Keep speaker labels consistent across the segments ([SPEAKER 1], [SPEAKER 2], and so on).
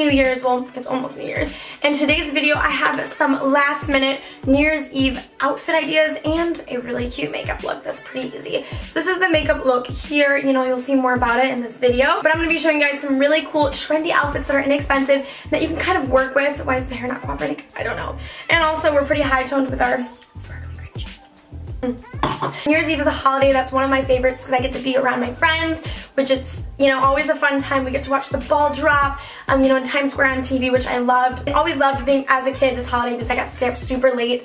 [SPEAKER 1] New Year's. Well, it's almost New Year's. In today's video, I have some last minute New Year's Eve outfit ideas and a really cute makeup look that's pretty easy. So this is the makeup look here. You know, you'll see more about it in this video. But I'm going to be showing you guys some really cool, trendy outfits that are inexpensive that you can kind of work with. Why is the hair not cooperating? I don't know. And also, we're pretty high-toned with our sparkling grape juice. New Year's Eve is a holiday that's one of my favorites because I get to be around my friends, which it's, you know, always a fun time. We get to watch the ball drop, you know, in Times Square on TV, which I loved. I always loved being, as a kid, this holiday because I got to stay up super late,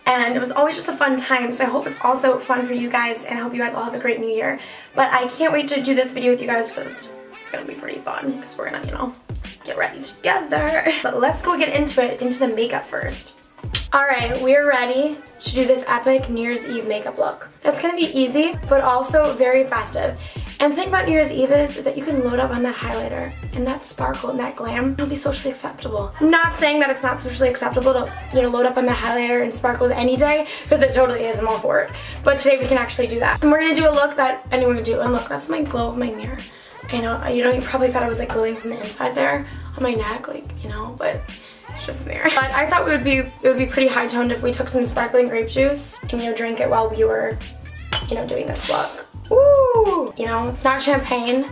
[SPEAKER 1] and it was always just a fun time. So I hope it's also fun for you guys, and I hope you guys all have a great New Year. But I can't wait to do this video with you guys because it's gonna be pretty fun because we're gonna, you know, get ready together. But let's go get into it, into the makeup first. Alright, we're ready to do this epic New Year's Eve makeup look. That's going to be easy, but also very festive. And the thing about New Year's Eve is that you can load up on that highlighter and that sparkle and that glam. It'll be socially acceptable. I'm not saying that it's not socially acceptable to, you know, load up on the highlighter and sparkle any day, because it totally is. I'm all for it. But today we can actually do that. And we're going to do a look that anyone can do. And look, that's my glow of my mirror. I know, you probably thought I was like glowing from the inside there on my neck, like, you know, but it's just there. But I thought it would be pretty high toned if we took some sparkling grape juice and, you know, drank it while we were, you know, doing this look. Ooh! You know, it's not champagne.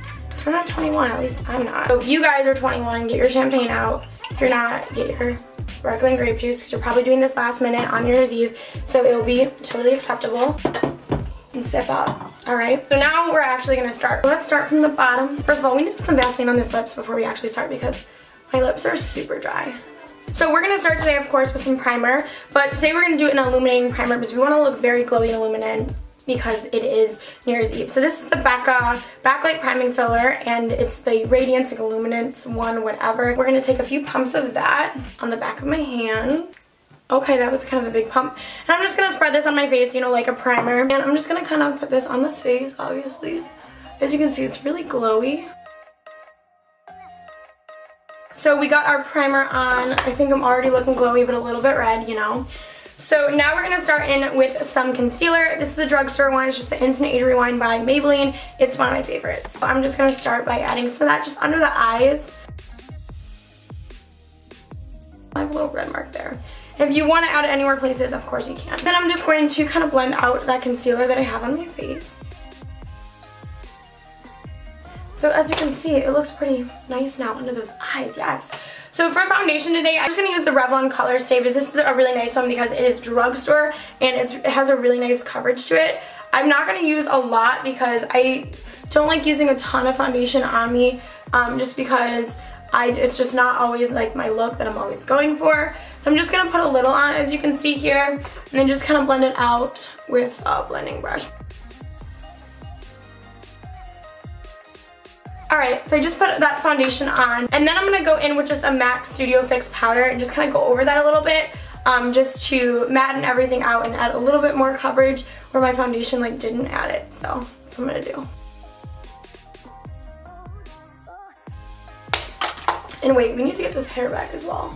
[SPEAKER 1] We're not 21, at least I'm not. So if you guys are 21, get your champagne out. If you're not, get your sparkling grape juice because you're probably doing this last minute on New Year's Eve. So it'll be totally acceptable. And sip up. Alright, so now we're actually gonna start. Let's start from the bottom. First of all, we need to put some Vaseline on this lips before we actually start because my lips are super dry. So we're gonna start today, of course, with some primer, but today we're gonna do an illuminating primer because we wanna look very glowy and illuminated because it is New Year's Eve. So this is the Becca Backlight Priming Filler, and it's the Radiance, like Illuminance one, whatever. We're gonna take a few pumps of that on the back of my hand. Okay, that was kind of a big pump. And I'm just gonna spread this on my face, you know, like a primer. And I'm just gonna kind of put this on the face, obviously. As you can see, it's really glowy. So we got our primer on. I think I'm already looking glowy, but a little bit red, you know. So now we're gonna start in with some concealer. This is the drugstore one. It's just the Instant Age Rewind by Maybelline. It's one of my favorites. So I'm just gonna start by adding some of that just under the eyes. I have a little red mark there. If you want to add it anywhere places, of course you can. Then I'm just going to kind of blend out that concealer that I have on my face. So as you can see, it looks pretty nice now under those eyes, yes. So for foundation today, I'm just going to use the Revlon Color Stay because this is a really nice one because it is drugstore and it has a really nice coverage to it. I'm not going to use a lot because I don't like using a ton of foundation on me just because it's just not always like my look that I'm always going for. So I'm just going to put a little on, as you can see here, and then just kind of blend it out with a blending brush. Alright, so I just put that foundation on, and then I'm going to go in with just a MAC Studio Fix powder and just kind of go over that a little bit, just to matten everything out and add a little bit more coverage where my foundation like didn't add it. So that's what I'm going to do. And wait, we need to get this hair back as well.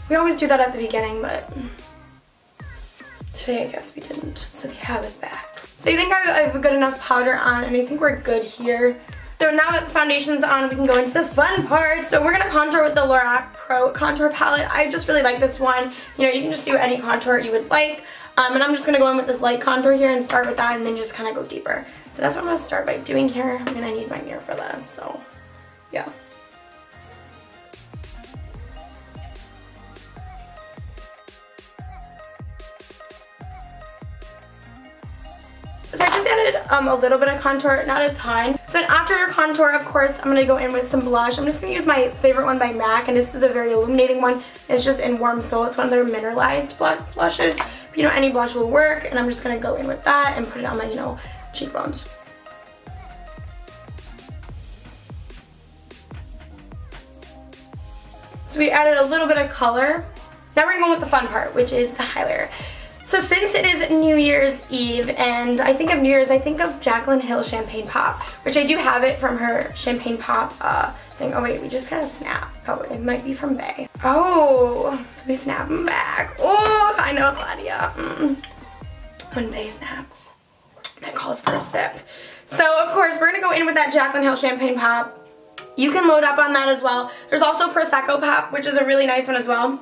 [SPEAKER 1] We always do that at the beginning, but today I guess we didn't. So the hair is back. So I think I have a good enough powder on, and I think we're good here. So now that the foundation's on, we can go into the fun part. So we're gonna contour with the Lorac Pro Contour Palette. I just really like this one. You know, you can just do any contour you would like. And I'm just gonna go in with this light contour here and start with that and then just kind of go deeper. So that's what I'm gonna start by doing here. I'm gonna need my mirror for this, so yeah. So I just added a little bit of contour, not a ton. So then after your contour, of course, I'm going to go in with some blush. I'm just going to use my favorite one by MAC, and this is a very illuminating one. It's just in Warm Soul. It's one of their mineralized blushes. But, you know, any blush will work, and I'm just going to go in with that and put it on my, you know, cheekbones. So we added a little bit of color. Now we're going to go with the fun part, which is the highlighter. So since it is New Year's Eve, and I think of New Year's, I think of Jaclyn Hill Champagne Pop, which I do have it from her Champagne Pop thing. Oh wait, we just got a snap. Oh, it might be from Bay. Oh, so we snap them back. Oh, I know, Claudia. When Bay snaps, that calls for a sip. So of course, we're gonna go in with that Jaclyn Hill Champagne Pop. you can load up on that as well. There's also Prosecco Pop, which is a really nice one as well.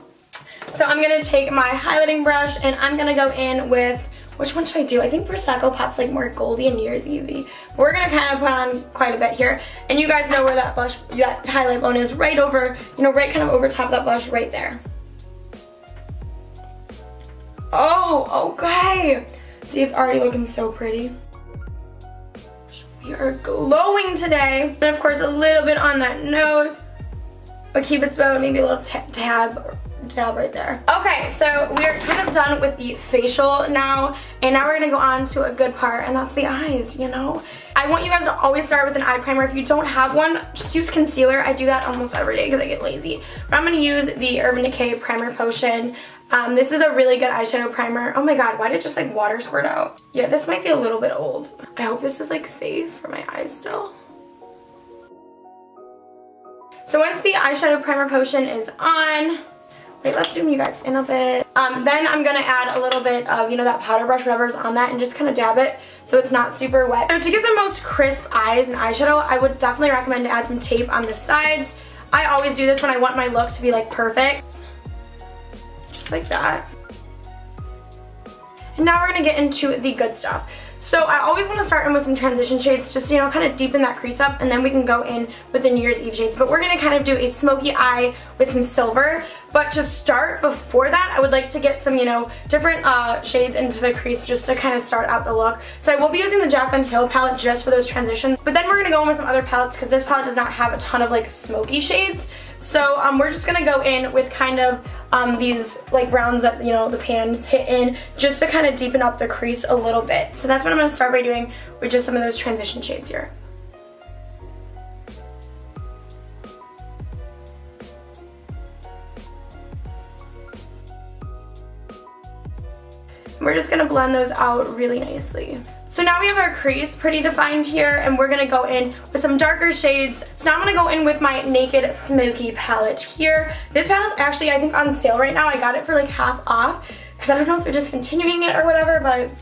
[SPEAKER 1] So I'm going to take my highlighting brush and I'm going to go in with, which one should I do? I think Prosecco Pop's like more goldy and New Year's Eve-y. We're going to kind of put on quite a bit here. And you guys know where that blush, that highlight bone is, right over, you know, right kind of over top of that blush right there. Oh, okay. See, it's already looking so pretty. We are glowing today. And of course, a little bit on that nose, but keep it smooth, maybe a little tab right there. Okay, so we are kind of done with the facial now, and now we're gonna go on to a good part, and that's the eyes, you know? I want you guys to always start with an eye primer. If you don't have one, just use concealer. I do that almost every day because I get lazy. But I'm gonna use the Urban Decay Primer Potion. This is a really good eyeshadow primer. Oh my god, why did just like water squirt out? Yeah, this might be a little bit old. I hope this is like safe for my eyes still. So once the eyeshadow primer potion is on, wait, let's zoom you guys in a bit. Then I'm gonna add a little bit of, you know, that powder brush, whatever's on that, and just kind of dab it so it's not super wet. So to get the most crisp eyes and eyeshadow, I would definitely recommend to add some tape on the sides. I always do this when I want my look to be like perfect. Just like that. And now we're gonna get into the good stuff. So I always want to start in with some transition shades, just, you know, kind of deepen that crease up, and then we can go in with the New Year's Eve shades. But we're going to kind of do a smoky eye with some silver. But to start, before that, I would like to get some, you know, different shades into the crease just to kind of start out the look. So I will be using the Jaclyn Hill palette just for those transitions. But then we're going to go in with some other palettes because this palette does not have a ton of like smoky shades. So we're just going to go in with kind of these like browns that, you know, the pans hit in just to kind of deepen up the crease a little bit. So that's what I'm going to start by doing with just some of those transition shades here. We're just going to blend those out really nicely. So now we have our crease pretty defined here, and we're going to go in with some darker shades. So now I'm going to go in with my Naked Smoky palette here. This palette's actually, I think, on sale right now. I got it for like half off because I don't know if they're discontinuing it or whatever, but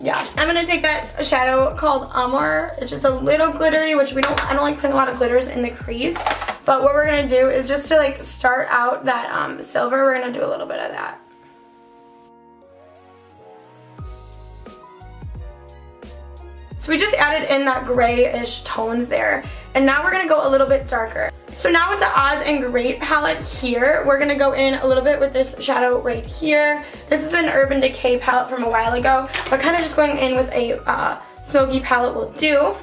[SPEAKER 1] yeah. I'm going to take that shadow called Amor. It's just a little glittery, which I don't like putting a lot of glitters in the crease. But what we're going to do is just to like start out that silver, we're going to do a little bit of that. So we just added in that grayish tones there. And now we're going to go a little bit darker. So now with the Oz and Great palette here, we're going to go in a little bit with this shadow right here. This is an Urban Decay palette from a while ago, but kind of just going in with a smoky palette will do.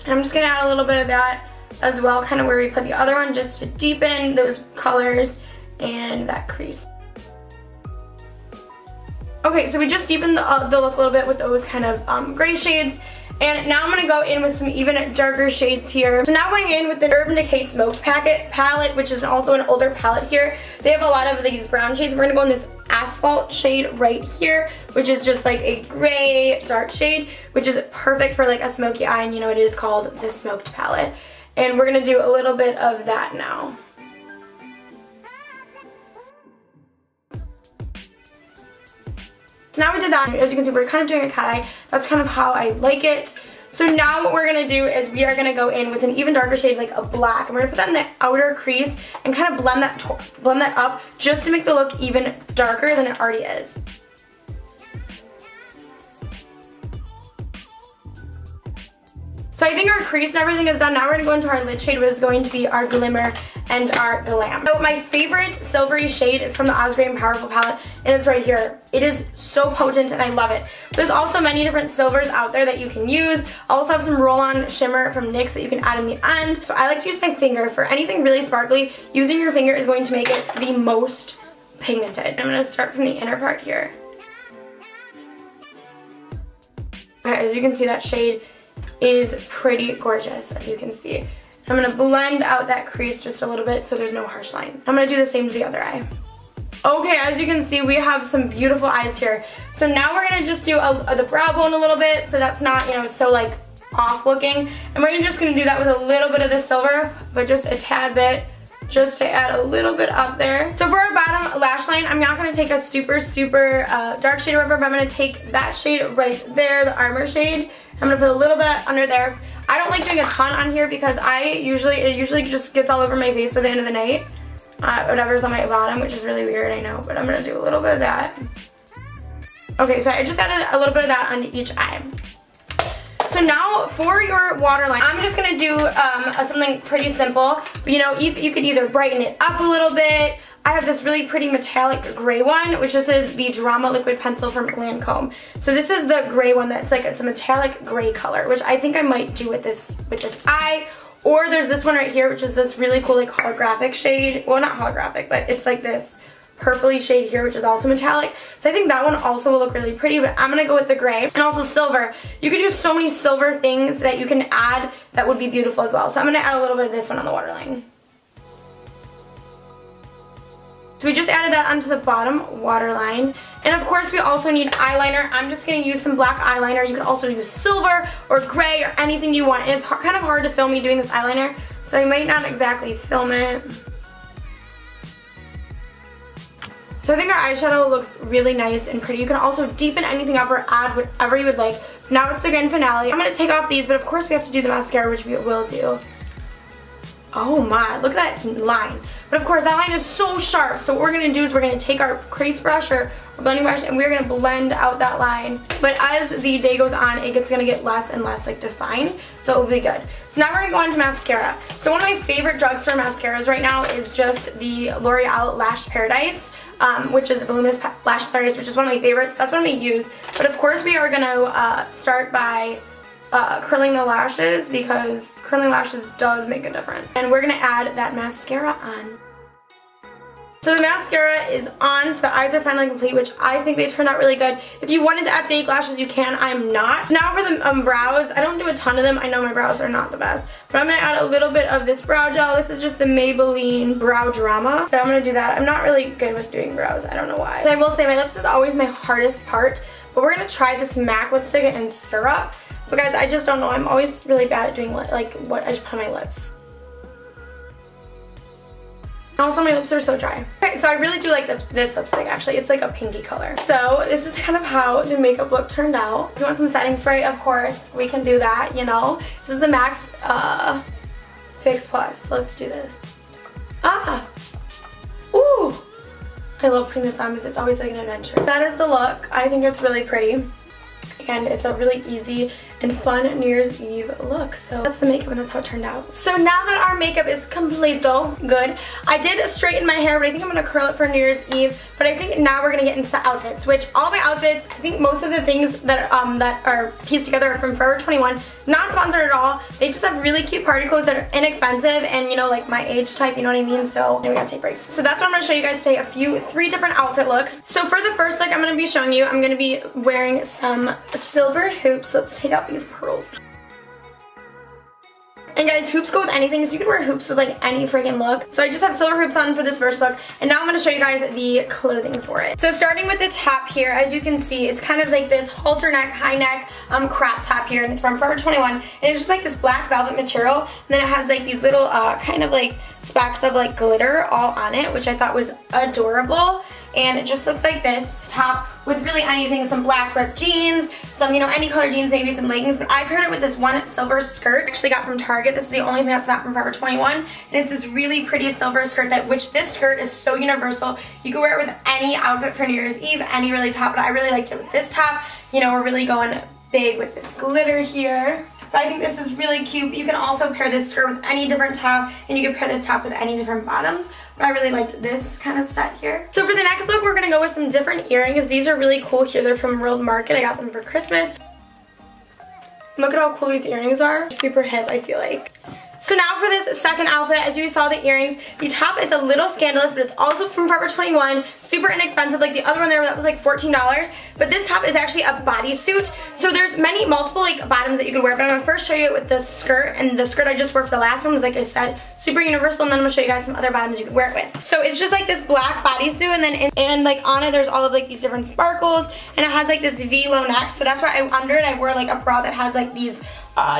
[SPEAKER 1] And I'm just going to add a little bit of that as well, kind of where we put the other one, just to deepen those colors and that crease. Okay, so we just deepened the look a little bit with those kind of gray shades. And now I'm going to go in with some even darker shades here. So now going in with the Urban Decay Smoked palette, which is also an older palette here. They have a lot of these brown shades. We're going to go in this Asphalt shade right here, which is just like a gray dark shade, which is perfect for like a smoky eye, and you know it is called the Smoked palette. And we're going to do a little bit of that now. So now we did that. As you can see, we're kind of doing a cat eye. That's kind of how I like it. So now what we're going to do is we are going to go in with an even darker shade, like a black. And we're going to put that in the outer crease and kind of blend that up just to make the look even darker than it already is. So I think our crease and everything is done. Now we're going to go into our lid shade, which is going to be our Glimmer and our Glam. So my favorite silvery shade is from the Oz Great and Powerful palette, and it's right here. It is so potent and I love it. There's also many different silvers out there that you can use. I also have some roll-on shimmer from NYX that you can add in the end. So I like to use my finger for anything really sparkly. Using your finger is going to make it the most pigmented. I'm going to start from the inner part here. Okay, as you can see, that shade is pretty gorgeous, as you can see. I'm going to blend out that crease just a little bit so there's no harsh lines. I'm going to do the same to the other eye. Okay, as you can see, we have some beautiful eyes here. So now we're going to just do the brow bone a little bit so that's not, you know, so like off looking. And we're just going to do that with a little bit of the silver, but just a tad bit, just to add a little bit up there. So for our bottom lash line, I'm not going to take a super dark shade or whatever, but I'm going to take that shade right there, the Armor shade. I'm going to put a little bit under there. I don't like doing a ton on here because it usually just gets all over my face by the end of the night. Whatever's on my bottom, which is really weird, I know, but I'm gonna do a little bit of that. Okay, so I just added a little bit of that on each eye. So now for your waterline, I'm just gonna do something pretty simple. You know, you could either brighten it up a little bit. I have this really pretty metallic gray one, which this is the Drama Liquid Pencil from Lancome. So this is the gray one that's like, it's a metallic gray color, which I think I might do with this eye. Or there's this one right here, which is this really cool like holographic shade. Well, not holographic, but it's like this purpley shade here, which is also metallic. So I think that one also will look really pretty, but I'm gonna go with the gray. And also silver. You could do so many silver things that you can add that would be beautiful as well. So I'm gonna add a little bit of this one on the waterline. So we just added that onto the bottom waterline. And of course we also need eyeliner. I'm just going to use some black eyeliner. You can also use silver or gray or anything you want. And it's kind of hard to film me doing this eyeliner, so I might not exactly film it. So I think our eyeshadow looks really nice and pretty. You can also deepen anything up or add whatever you would like. Now it's the grand finale. I'm going to take off these, but of course we have to do the mascara, which we will do. Oh my, look at that line. But of course that line is so sharp, so what we're going to do is we're going to take our crease brush or blending brush and we're going to blend out that line. But as the day goes on, it's going to get less and less like defined, so it'll be good. So now we're going to go on to mascara. So one of my favorite drugstore mascaras right now is just the L'Oreal Lash Paradise, which is a voluminous lash paradise, which is one of my favorites. That's what I'm going to use. But of course we are going to start by curling the lashes, because curling lashes does make a difference. And we're going to add that mascara on. So the mascara is on, so the eyes are finally complete, which I think they turned out really good. If you wanted to add fake lashes, you can. I'm not. Now for the brows, I don't do a ton of them. I know my brows are not the best, but I'm going to add a little bit of this brow gel. This is just the Maybelline Brow Drama, so I'm going to do that. I'm not really good with doing brows. I don't know why. I will say my lips is always my hardest part, but we're going to try this MAC lipstick in Syrup. But guys, I just don't know. I'm always really bad at doing like what I should put on my lips. Also, my lips are so dry. Okay, so I really do like this lipstick, actually. It's like a pinky color. So this is kind of how the makeup look turned out. If you want some setting spray, of course, we can do that, you know. This is the MAC's Fix Plus. Let's do this. Ah! Ooh! I love putting this on because it's always like an adventure. That is the look. I think it's really pretty. And it's a really easy and fun New Year's Eve look. So that's the makeup and that's how it turned out. So now that our makeup is completo, good. I did straighten my hair, but I think I'm gonna curl it for New Year's Eve. But I think now we're gonna get into the outfits, which all my outfits, I think most of the things that are pieced together are from Forever 21. Not sponsored at all. They just have really cute party clothes that are inexpensive and, you know, like my age type, you know what I mean? So we gotta take breaks. So that's what I'm gonna show you guys today, three different outfit looks. So for the first look I'm gonna be showing you, I'm gonna be wearing some silver hoops. Let's take out these pearls. And guys, hoops go with anything, so you can wear hoops with like any freaking look. So I just have silver hoops on for this first look, and now I'm going to show you guys the clothing for it. So starting with the top here, as you can see, it's kind of like this halter neck, high neck crop top here, and it's from Forever 21, and it's just like this black velvet material, and then it has like these little kind of like specks of like glitter all on it, which I thought was adorable. And it just looks like this top with really anything, some black ripped jeans, some, you know, any color jeans, maybe some leggings, but I paired it with this one silver skirt I actually got from Target. This is the only thing that's not from Forever 21, and it's this really pretty silver skirt which this skirt is so universal. You can wear it with any outfit for New Year's Eve, any really top, but I really liked it with this top. You know, we're really going big with this glitter here. But I think this is really cute. You can also pair this skirt with any different top, and you can pair this top with any different bottoms. But I really liked this kind of set here. So for the next look, we're going to go with some different earrings. These are really cool here. They're from World Market. I got them for Christmas. Look at how cool these earrings are. Super hip, I feel like. So now for this second outfit, as you saw the earrings, the top is a little scandalous, but it's also from Forever 21, super inexpensive, like the other one there that was like $14, but this top is actually a bodysuit. So there's multiple like bottoms that you could wear, but I'm gonna first show you with the skirt, and the skirt I just wore for the last one was, like I said, super universal, and then I'm gonna show you guys some other bottoms you could wear it with. So it's just like this black bodysuit, and then and like on it there's all of like these different sparkles, and it has like this V-low neck, so that's why under it I wore like a bra that has like these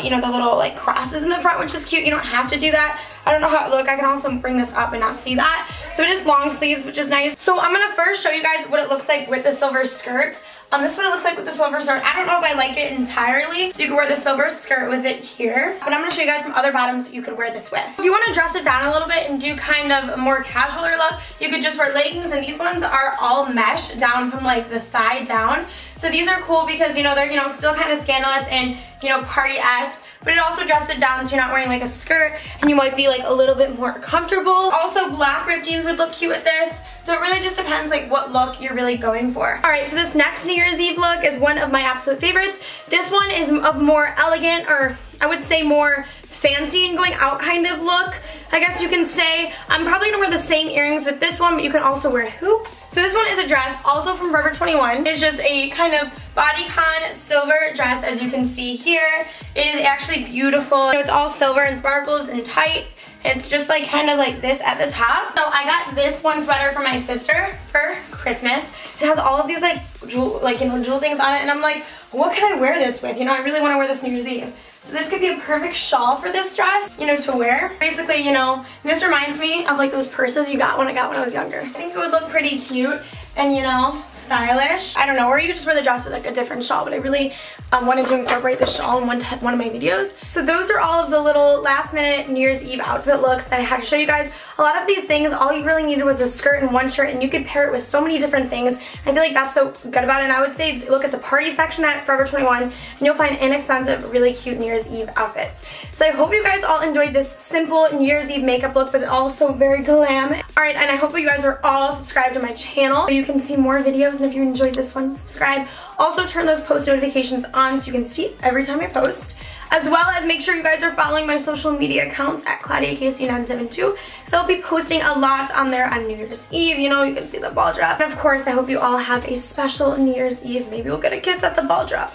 [SPEAKER 1] you know, the little like crosses in the front, which is cute. You don't have to do that. I don't know how it looks. I can also bring this up and not see that. So it is long sleeves, which is nice. So I'm gonna first show you guys what it looks like with the silver skirt. This is what it looks like with the silver skirt. I don't know if I like it entirely, so you can wear the silver skirt with it here. But I'm going to show you guys some other bottoms you could wear this with. If you want to dress it down a little bit and do kind of a more casualer look, you could just wear leggings, and these ones are all mesh down from like the thigh down. So these are cool because, you know, they're, you know, still kind of scandalous and, you know, party-esque. But it also dresses it down so you're not wearing like a skirt and you might be like a little bit more comfortable. Also, black ripped jeans would look cute with this. So it really just depends like what look you're really going for. Alright, so this next New Year's Eve look is one of my absolute favorites. This one is a more elegant, or I would say more fancy and going out kind of look, I guess you can say. I'm probably gonna wear the same earrings with this one, but you can also wear hoops. So this one is a dress, also from Forever 21. It's just a kind of bodycon silver dress, as you can see here. It is actually beautiful. You know, it's all silver and sparkles and tight. It's just like kind of like this at the top. So I got this one sweater for my sister for Christmas. It has all of these like jewel things on it, and I'm like, what can I wear this with? You know, I really want to wear this New Year's Eve. So this could be a perfect shawl for this dress, you know, to wear. Basically, you know, this reminds me of like those purses you got when I was younger. I think it would look pretty cute and, you know, stylish. I don't know, or you could just wear the dress with like a different shawl, but I really wanted to incorporate the shawl in one of my videos. So those are all of the little last minute New Year's Eve outfit looks that I had to show you guys. A lot of these things, all you really needed was a skirt and one shirt, and you could pair it with so many different things. I feel like that's so good about it, and I would say look at the party section at Forever 21 and you'll find inexpensive, really cute New Year's Eve outfits. So I hope you guys all enjoyed this simple New Year's Eve makeup look, but also very glam. Alright, and I hope you guys are all subscribed to my channel so you can see more videos, and if you enjoyed this one, subscribe. Also turn those post notifications on so you can see every time I post. As well as make sure you guys are following my social media accounts at ClaudiaKC972, because I'll be posting a lot on there on New Year's Eve. You know, you can see the ball drop. And of course, I hope you all have a special New Year's Eve. Maybe we'll get a kiss at the ball drop.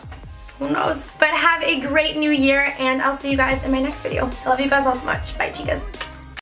[SPEAKER 1] Who knows? But have a great new year, and I'll see you guys in my next video. I love you guys all so much. Bye, chicas.